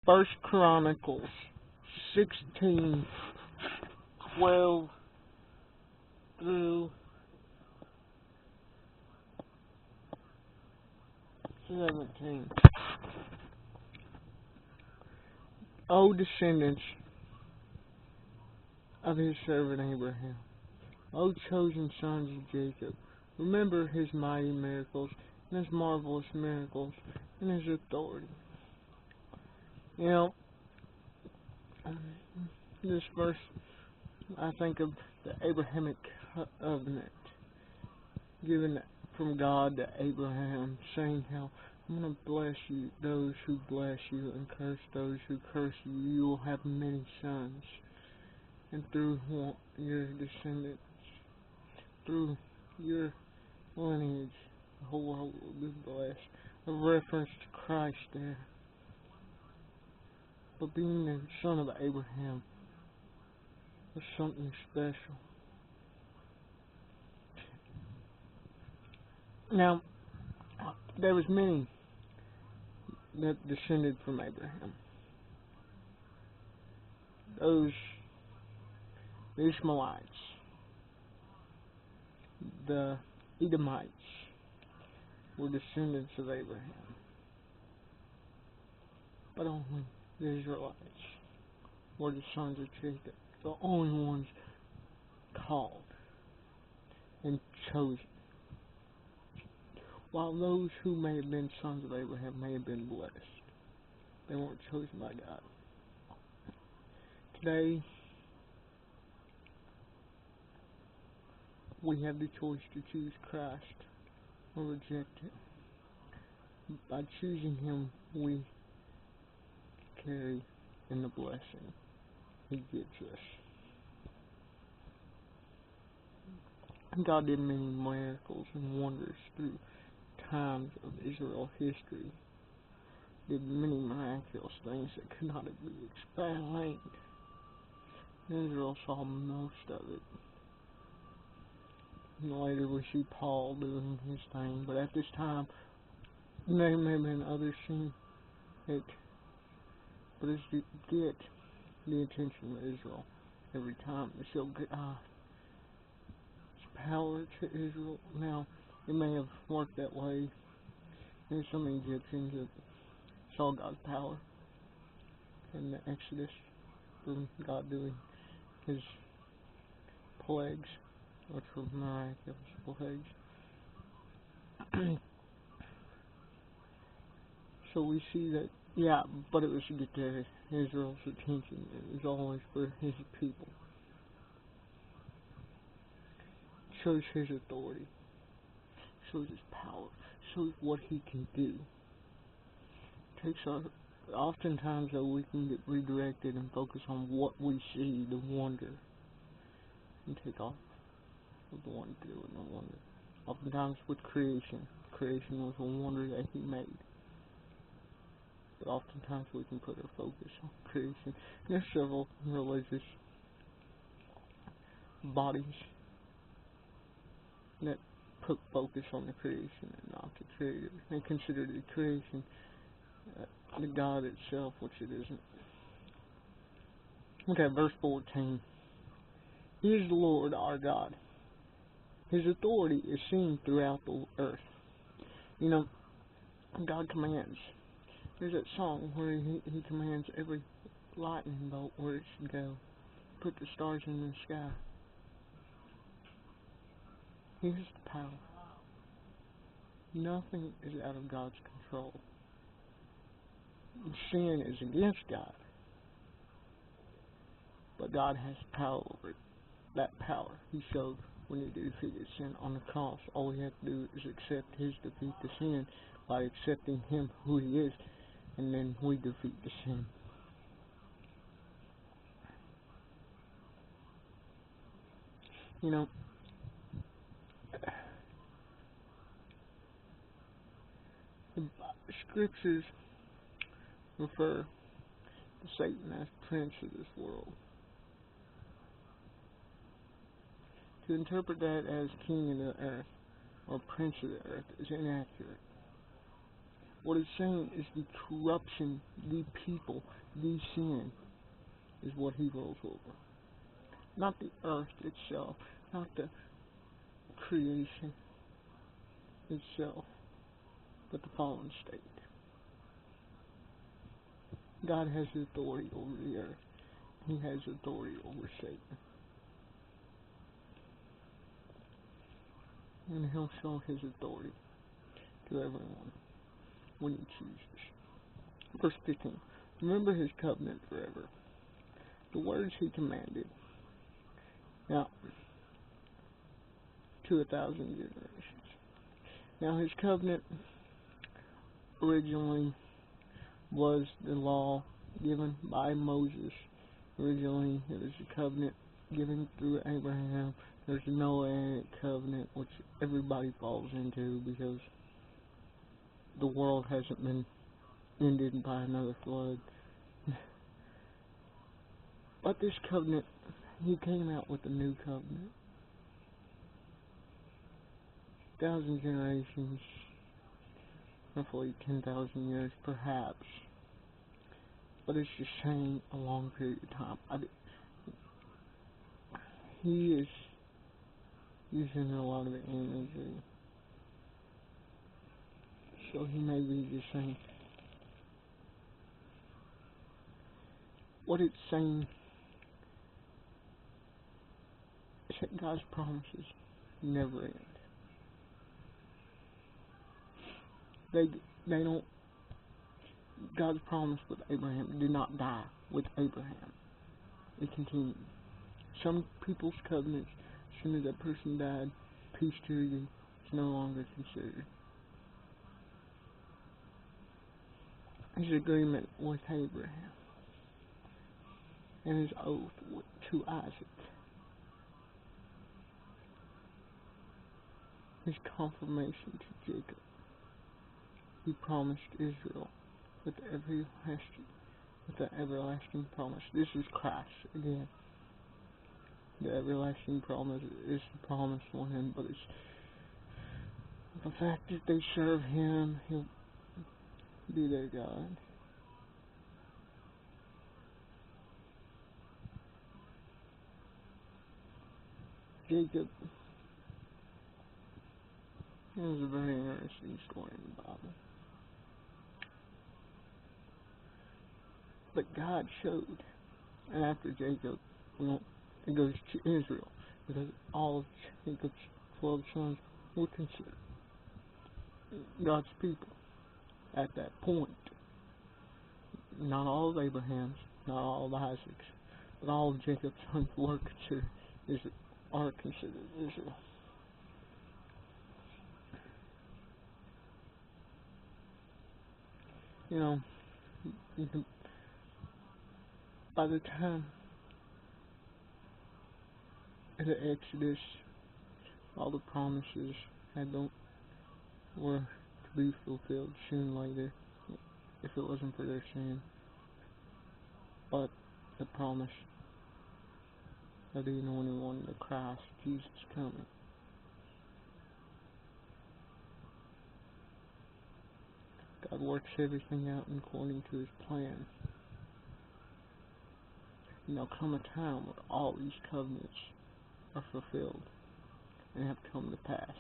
First Chronicles 16:12 through 17. O descendants of his servant Abraham, O chosen sons of Jacob, remember his mighty miracles and his marvelous miracles and his authority. You know, this verse, I think of the Abrahamic covenant given from God to Abraham, saying how I'm going to bless you, those who bless you, and curse those who curse you. You will have many sons, and through your descendants, through your lineage, the whole world will be blessed. A reference to Christ there. But being the son of Abraham was something special. Now, there was many that descended from Abraham. Those Ishmaelites, the Edomites, were descendants of Abraham. But only the Israelites were the sons of Jacob, the only ones called and chosen. While those who may have been sons of Abraham may have been blessed, they weren't chosen by God. Today, we have the choice to choose Christ or reject Him. By choosing Him, we carry in the blessing He gives us. God did many miracles and wonders through times of Israel history. Did many miraculous things that could not be explained. Israel saw most of it. And later we see Paul doing his thing, but at this time there may have been others seeing it. But it's to get the attention of Israel every time to show God's power to Israel. Now, it may have worked that way. There's some Egyptians that saw God's power in the Exodus from God doing His plagues, which were miraculous plagues. So we see that, yeah, but it was to get to Israel's attention. It was always for His people. It shows His authority, shows His power, shows what He can do. Oftentimes though, we can get redirected and focus on what we see, the wonder, and take off of the wonder and the wonder. Oftentimes with creation was a wonder that He made. But oftentimes we can put our focus on creation. There's several religious bodies that put focus on the creation and not the Creator. They consider the creation the God itself, which it isn't. Okay, verse 14. He is the Lord our God. His authority is seen throughout the earth. You know, God commands. There's that song where he commands every lightning bolt where it should go. Put the stars in the sky. He has the power. Nothing is out of God's control. Sin is against God. But God has power over it. That power He showed when He defeated sin on the cross. All we have to do is accept His defeat to sin by accepting Him who He is, and then we defeat the sin. You know, the Scriptures refer to Satan as Prince of this world. To interpret that as King of the earth or Prince of the earth is inaccurate. What it's saying is the corruption, the people, the sin is what he rules over. Not the earth itself, not the creation itself, but the fallen state. God has authority over the earth. He has authority over Satan. And he'll show his authority to everyone when he chooses. Verse 15. Remember his covenant forever, the words he commanded. Now, to 1,000 generations. Now his covenant originally was the law given by Moses. Originally it was a covenant given through Abraham. There's a Noahic covenant which everybody falls into because the world hasn't been ended by another flood. But this covenant, he came out with a new covenant. 1,000 generations, roughly 10,000 years, perhaps. But it's just saying a long period of time. He is using a lot of imagery. So he may be just saying, what it's saying is that God's promises never end. They don't. God's promise with Abraham did not die with Abraham. It continued. Some people's covenants, as soon as that person died, peace to you, is no longer considered. His agreement with Abraham and his oath to Isaac. His confirmation to Jacob. He promised Israel with the everlasting promise. This is Christ again. The everlasting promise is the promised one, but it's the fact that they serve him, he'll be their God. Jacob is a very interesting story in the Bible. But God showed, and after Jacob, it goes to Israel, because all of Jacob's 12 sons were considered God's people at that point. Not all of Abraham's, not all of Isaac's, but all of Jacob's sons were considered Israel, are considered Israel. You know, by the time of the Exodus, all the promises were to be fulfilled soon later, if it wasn't for their sin. But the promise of the anointed one, the Christ, Jesus coming. God works everything out according to his plan. And there'll come a time where all these covenants are fulfilled and have come to pass.